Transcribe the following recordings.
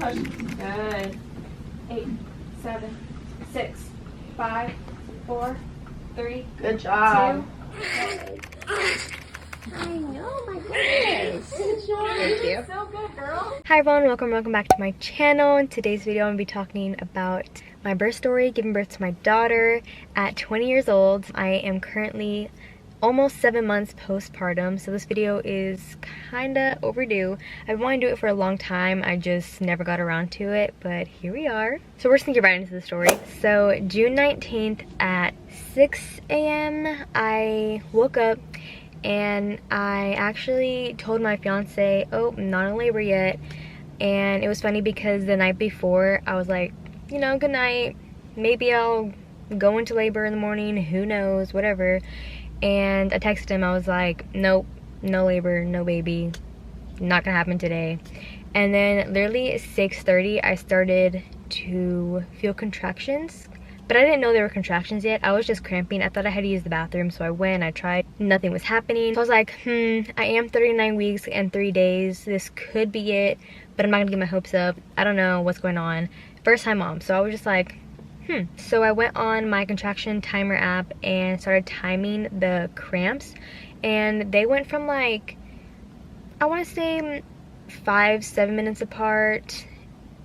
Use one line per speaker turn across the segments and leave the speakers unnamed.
push. Good. 8, 7, 6, 5, 4, 3.
Good job.
2.
I know, my goodness.
Good job.
Thank you.
So good, girl.
Hi everyone, welcome back to my channel. In today's video I'm going to be talking about my birth story, giving birth to my daughter at 20 years old. I am currently almost 7 months postpartum, so this video is kinda overdue. I've been wanting to do it for a long time, I just never got around to it, but here we are. So we're just gonna get right into the story. So June 19th at 6 a.m. I woke up and I actually told my fiance, oh, I'm not in labor yet. And it was funny because the night before I was like, you know, good night, maybe I'll go into labor in the morning, who knows, whatever. And I texted him, I was like, nope, no labor, no baby, not gonna happen today. And then literally at 6:30 I started to feel contractions, but I didn't know there were contractions yet. I was just cramping. I thought I had to use the bathroom, so I went, I tried, nothing was happening. So I was like, I am 39 weeks and 3 days, this could be it, but I'm not gonna get my hopes up. I don't know what's going on. First time mom, so I was just like, So I went on my contraction timer app and started timing the cramps, and they went from like, I want to say 5-7 minutes apart,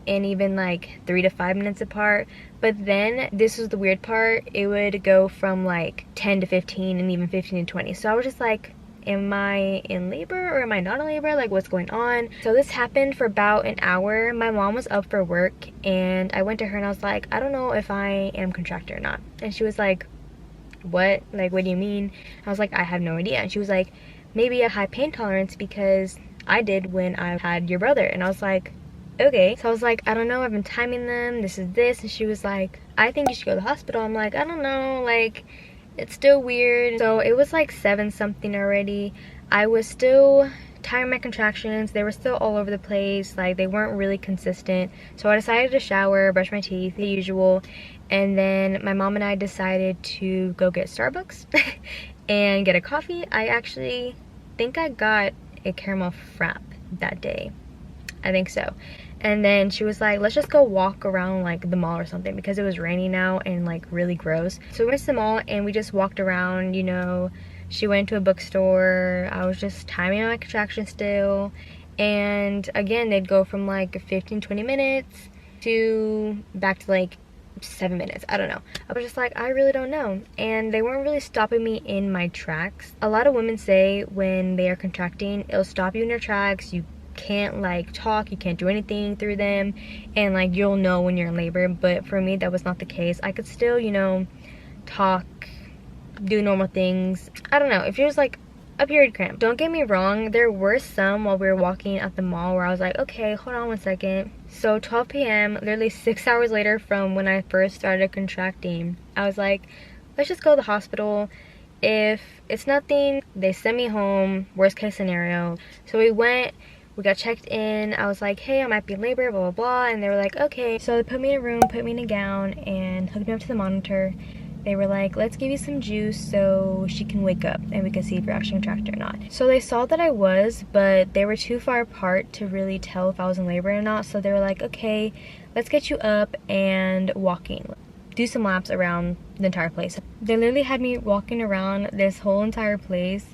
and even like 3 to 5 minutes apart. But then this was the weird part, it would go from like 10 to 15 and even 15 to 20. So I was just like, am I in labor or am I not in labor? Like, what's going on? So this happened for about an hour. My mom was up for work and I went to her and I was like, I don't know if I am contracting or not. And she was like, what? Like, what do you mean? I was like, I have no idea. And she was like, maybe a high pain tolerance because I did when I had your brother. And I was like, okay. So I was like, I don't know, I've been timing them, this is this. And she was like, I think you should go to the hospital. I'm like, I don't know, like, it's still weird. So it was like 7 something already. I was still timing my contractions. They were still all over the place. Like, they weren't really consistent. So I decided to shower, brush my teeth, the usual. And then my mom and I decided to go get Starbucks and get a coffee. I actually think I got a caramel frap that day. I think so. And then she was like, let's just go walk around like the mall or something, because it was raining now and like really gross. So we went to the mall and we just walked around, you know. She went to a bookstore. I was just timing my contractions still. And again, they'd go from like 15-20 minutes to back to like 7 minutes. I don't know. I was just like, I really don't know. And they weren't really stopping me in my tracks. A lot of women say when they are contracting, it'll stop you in your tracks. You can't like talk, you can't do anything through them, and like you'll know when you're in labor. But for me, that was not the case. I could still, you know, talk, do normal things. I don't know, if it was like a period cramp. Don't get me wrong, there were some while we were walking at the mall where I was like, okay, hold on one second. So 12 p.m, literally 6 hours later from when I first started contracting, I was like, let's just go to the hospital. If it's nothing, they send me home, worst case scenario. So we went, we got checked in. I was like, hey, I might be in labor, blah, blah, blah. And they were like, okay. So they put me in a room, put me in a gown, and hooked me up to the monitor. They were like, let's give you some juice so she can wake up and we can see if you're actually contracting or not. So they saw that I was, but they were too far apart to really tell if I was in labor or not. So they were like, okay, let's get you up and walking. Do some laps around the entire place. They literally had me walking around this whole entire place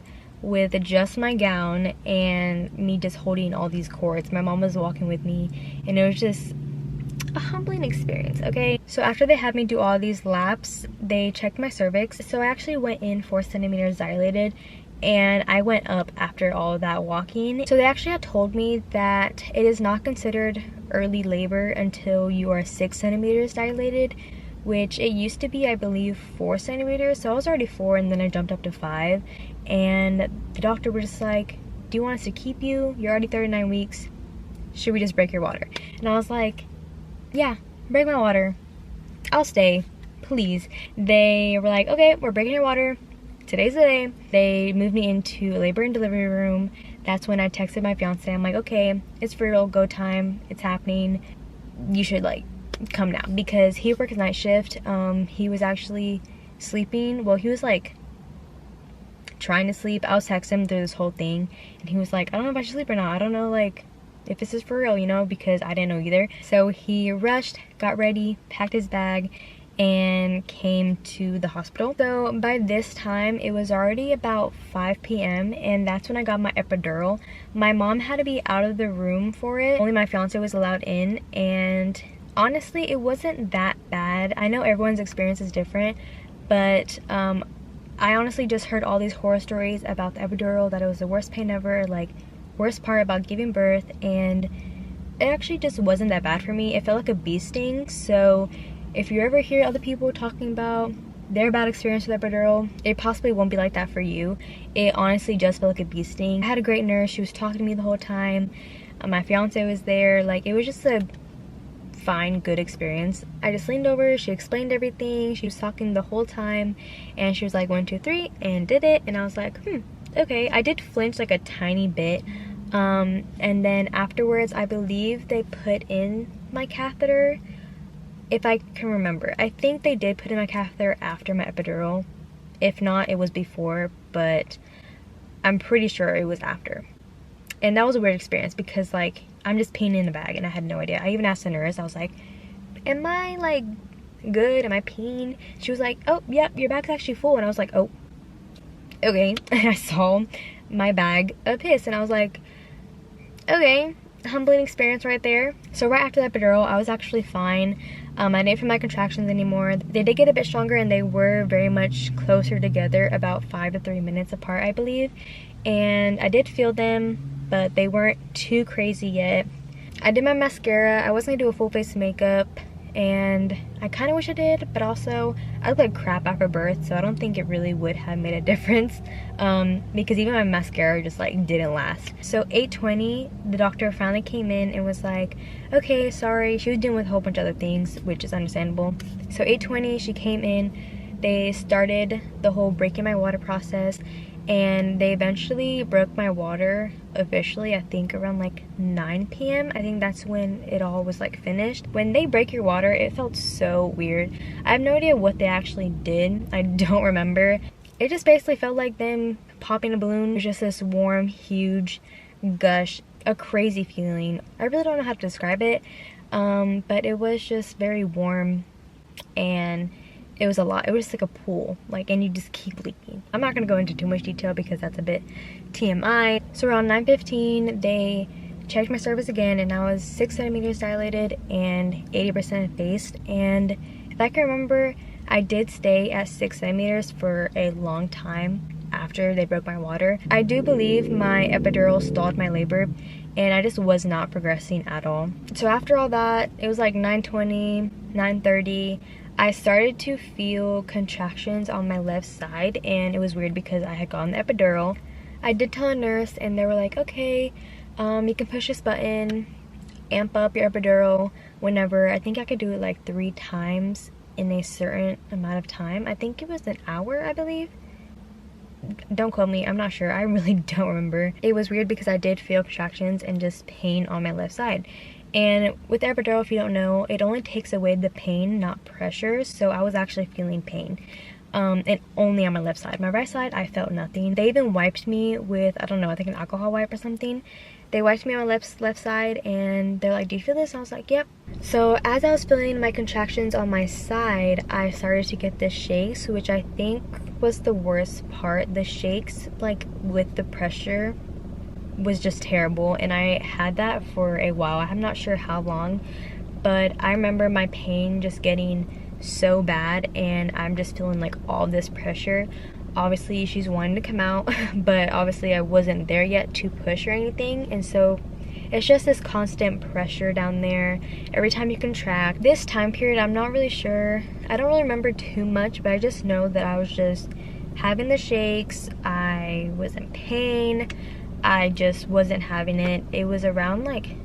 with just my gown and me just holding all these cords. My mom was walking with me and it was just a humbling experience, okay? So after they had me do all these laps, they checked my cervix. So I actually went in 4 centimeters dilated, and I went up after all of that walking. So they actually had told me that it is not considered early labor until you are 6 centimeters dilated, which it used to be, I believe, 4 centimeters. So I was already 4 and then I jumped up to 5. And the doctor was just like, do you want us to keep you? You're already 39 weeks. Should we just break your water? And I was like, yeah, break my water. I'll stay, please. They were like, okay, we're breaking your water. Today's the day. They moved me into a labor and delivery room. That's when I texted my fiance. I'm like, okay, it's for real, go time. It's happening. You should like come now, because he works night shift. He was actually sleeping. Well, he was like trying to sleep. I was texting him through this whole thing and he was like, I don't know if I should sleep or not. I don't know like if this is for real, you know, because I didn't know either. So he rushed, got ready, packed his bag, and came to the hospital. So by this time it was already about 5 p.m. and that's when I got my epidural. My mom had to be out of the room for it. Only my fiance was allowed in, and honestly it wasn't that bad. I know everyone's experience is different, but I honestly just heard all these horror stories about the epidural, that it was the worst pain ever, like worst part about giving birth, and it actually just wasn't that bad for me. It felt like a bee sting. So if you ever hear other people talking about their bad experience with epidural, it possibly won't be like that for you. It honestly just felt like a bee sting. I had a great nurse. She was talking to me the whole time. My fiance was there. Like, it was just a fine, good experience. I just leaned over, she explained everything, she was talking the whole time, and she was like 1 2 3 and did it, and I was like, okay. I did flinch like a tiny bit, and then afterwards I believe they put in my catheter, if I can remember. I think they did put in my catheter after my epidural. If not, it was before, but I'm pretty sure it was after. And that was a weird experience because, like, I'm just peeing in the bag and I had no idea. I even asked the nurse, I was like, am I like good? Am I peeing? She was like, oh, yep, your bag's actually full. And I was like, oh, okay. And I saw my bag of piss and I was like, okay, humbling experience right there. So right after the epidural, I was actually fine. I didn't feel my contractions anymore. They did get a bit stronger and they were very much closer together, about 5 to 3 minutes apart, I believe. And I did feel them, but they weren't too crazy yet. I did my mascara. I wasn't gonna do a full face of makeup, and I kind of wish I did, but also I look like crap after birth, so I don't think it really would have made a difference, because even my mascara just like didn't last. So 8:20, the doctor finally came in and was like, okay, sorry. She was dealing with a whole bunch of other things, which is understandable. So 8:20, she came in. They started the whole breaking my water process, and they eventually broke my water officially, I think around like 9 p.m. I think that's when it all was like finished. When they break your water, it felt so weird. I have no idea what they actually did. I don't remember. It just basically felt like them popping a balloon. It was just this warm, huge gush, a crazy feeling. I really don't know how to describe it, but it was just very warm, and it was a lot. It was like a pool, like, and you just keep leaking. I'm not gonna go into too much detail because that's a bit TMI. So around 9:15, they checked my cervix again, and I was 6 centimeters dilated and 80% effaced. And if I can remember, I did stay at 6 centimeters for a long time after they broke my water. I do believe my epidural stalled my labor, and I just was not progressing at all. So after all that, it was like 9:20, 9:30. I started to feel contractions on my left side, and it was weird because I had gotten the epidural. I did tell a nurse, and they were like, okay, you can push this button, amp up your epidural whenever. I think I could do it like 3 times in a certain amount of time. I think it was an hour, I believe. Don't quote me, I'm not sure. I really don't remember. It was weird because I did feel contractions and just pain on my left side. And with the epidural, if you don't know, it only takes away the pain, not pressure. So I was actually feeling pain, and only on my left side. My right side, I felt nothing. They even wiped me with, I don't know, I think an alcohol wipe or something. They wiped me on my left side, and they're like, do you feel this? And I was like, yep. So as I was feeling my contractions on my side, I started to get the shakes, which I think was the worst part. The shakes, like with the pressure, was just terrible, and I had that for a while. I'm not sure how long, but I remember my pain just getting so bad, and I'm just feeling like all this pressure. Obviously she's wanting to come out, but obviously I wasn't there yet to push or anything, and so it's just this constant pressure down there every time you contract. This time period, I'm not really sure. I don't really remember too much, but I just know that I was just having the shakes. I was in pain. I just wasn't having it. It was around like,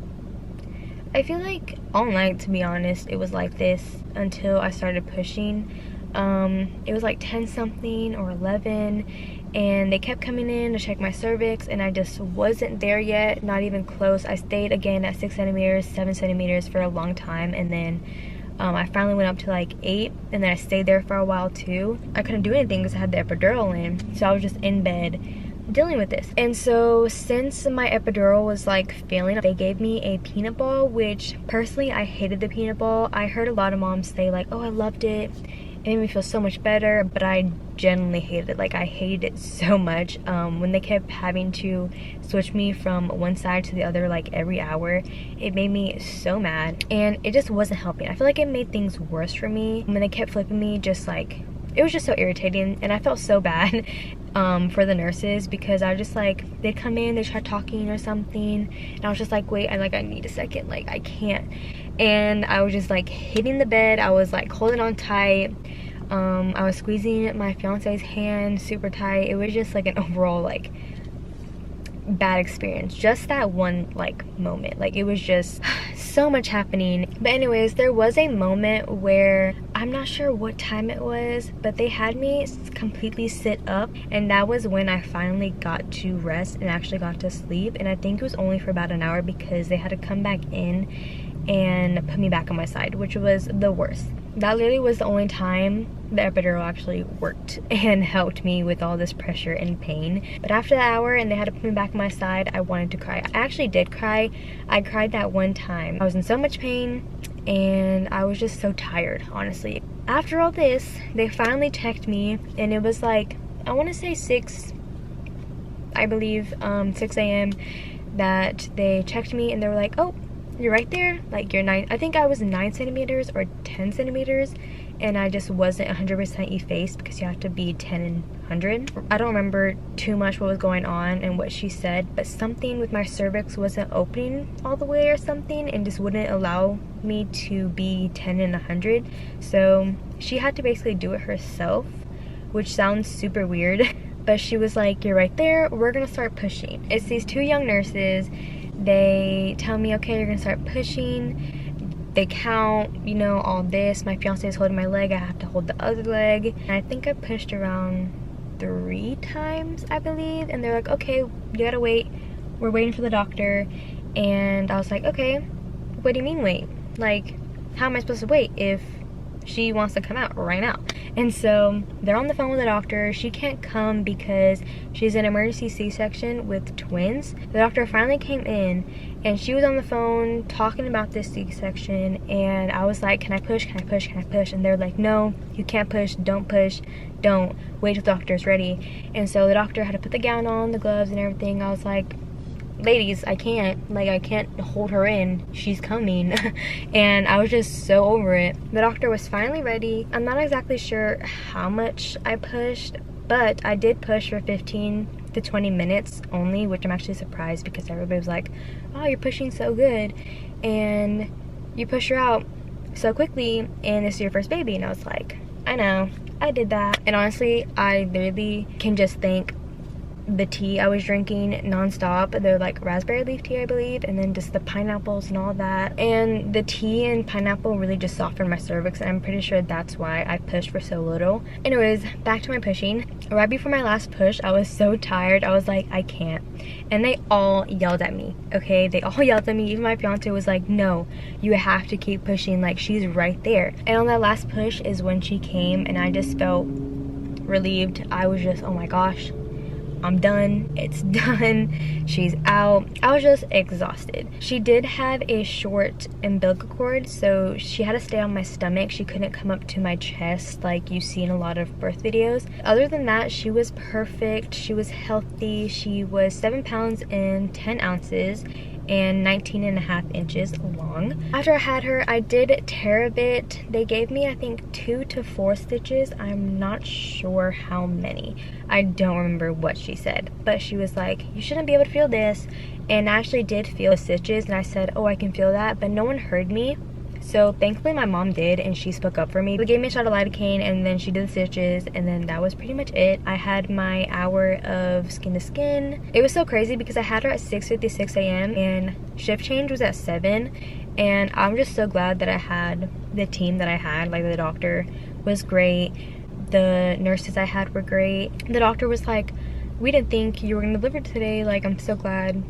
I feel like all night, to be honest, it was like this until I started pushing. It was like 10 something or 11, and they kept coming in to check my cervix, and I just wasn't there yet, not even close. I stayed again at 6 centimeters, 7 centimeters for a long time, and then I finally went up to like 8, and then I stayed there for a while too. I couldn't do anything because I had the epidural in, so I was just in bed dealing with this. And so since my epidural was like failing, they gave me a peanut ball, which personally I hated the peanut ball. I heard a lot of moms say like, oh, I loved it, it made me feel so much better, but I genuinely hated it. Like, I hated it so much. When they kept having to switch me from one side to the other like every hour, it made me so mad, and it just wasn't helping. I feel like it made things worse for me when they kept flipping me. Just like, it was just so irritating, and I felt so bad for the nurses, because I was just like, they'd come in, they try talking or something, and I was just like, wait, I need a second, like I can't. And I was just like hitting the bed, I was like holding on tight, I was squeezing my fiance's hand super tight. It was just like an overall like bad experience, just that one like moment. Like, it was just so much happening. But anyways, there was a moment where I'm not sure what time it was, but they had me completely sit up, and that was when I finally got to rest and actually got to sleep. And I think it was only for about an hour, because they had to come back in and put me back on my side, which was the worst. That literally was the only time the epidural actually worked and helped me with all this pressure and pain. But after the hour and they had to put me back on my side, I wanted to cry. I actually did cry. I cried that one time. I was in so much pain and I was just so tired, honestly. After all this, they finally checked me, and it was like, I want to say 6 a.m. that they checked me, and they were like, oh, you're right there, like you're 9, I think I was 9 centimeters or 10 centimeters, and I just wasn't 100% effaced, because you have to be 10 and 100. I don't remember too much what was going on and what she said, but something with my cervix wasn't opening all the way or something, and just wouldn't allow me to be 10 and 100. So she had to basically do it herself, which sounds super weird. But she was like, you're right there, we're gonna start pushing. It's these 2 young nurses. They tell me, okay, you're gonna start pushing. They count, you know, all this. My fiance is holding my leg, I have to hold the other leg. And I think I pushed around 3 times, I believe. And they're like, okay, you gotta wait, we're waiting for the doctor. And I was like, okay, what do you mean wait? Like, how am I supposed to wait if she wants to come out right now? And so they're on the phone with the doctor. She can't come because she's an emergency C-section with twins. The doctor finally came in, and she was on the phone talking about this C-section, and I was like, can I push, can I push, can I push? And they're like, no, you can't push, don't wait till the doctor's ready. And so the doctor had to put the gown on, the gloves and everything. I was like, ladies, I can't hold her in, she's coming. And I was just so over it. The doctor was finally ready. I'm not exactly sure how much I pushed, but I did push for 15 to 20 minutes only, which I'm actually surprised, because everybody was like, oh, you're pushing so good and you push her out so quickly, and this is your first baby. And I was like, I know, I did that. And honestly, I literally can just thank the tea I was drinking non-stop. They're like raspberry leaf tea, I believe, and then just the pineapples and all that. And the tea and pineapple really just softened my cervix, and I'm pretty sure that's why I pushed for so little. Anyways, back to my pushing. Right before my last push, I was so tired. I was like, I can't. And they all yelled at me, okay? They all yelled at me. Even my fiance was like, no, you have to keep pushing, like she's right there. And on that last push is when she came, and I just felt relieved. I was just, oh my gosh, I'm done, it's done, she's out. I was just exhausted. She did have a short umbilical cord, so she had to stay on my stomach. She couldn't come up to my chest like you see in a lot of birth videos. Other than that, she was perfect. She was healthy. She was 7 pounds and 10 ounces and 19.5 inches long. After I had her, I did tear a bit. They gave me, I think, 2 to 4 stitches. I'm not sure how many. I don't remember what she said, but she was like, you shouldn't be able to feel this. And I actually did feel the stitches, and I said, oh, I can feel that, but no one heard me. So thankfully my mom did, and she spoke up for me. They gave me a shot of lidocaine, and then she did the stitches, and then that was pretty much it. I had my hour of skin to skin. It was so crazy because I had her at 6:56 a.m. and shift change was at 7, and I'm just so glad that I had the team that I had. Like, the doctor was great, the nurses I had were great. The doctor was like, we didn't think you were gonna deliver today, like I'm so glad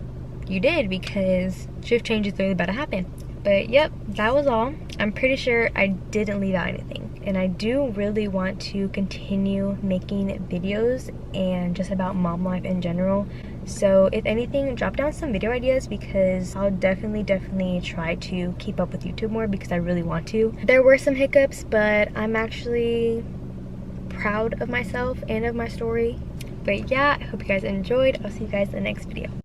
you did, because shift change is literally about to happen. But yep, that was all. I'm pretty sure I didn't leave out anything. and I do really want to continue making videos and just about mom life in general. So if anything, drop down some video ideas because I'll definitely try to keep up with YouTube more because I really want to. There were some hiccups, but I'm actually proud of myself and of my story. But yeah, I hope you guys enjoyed. I'll see you guys in the next video.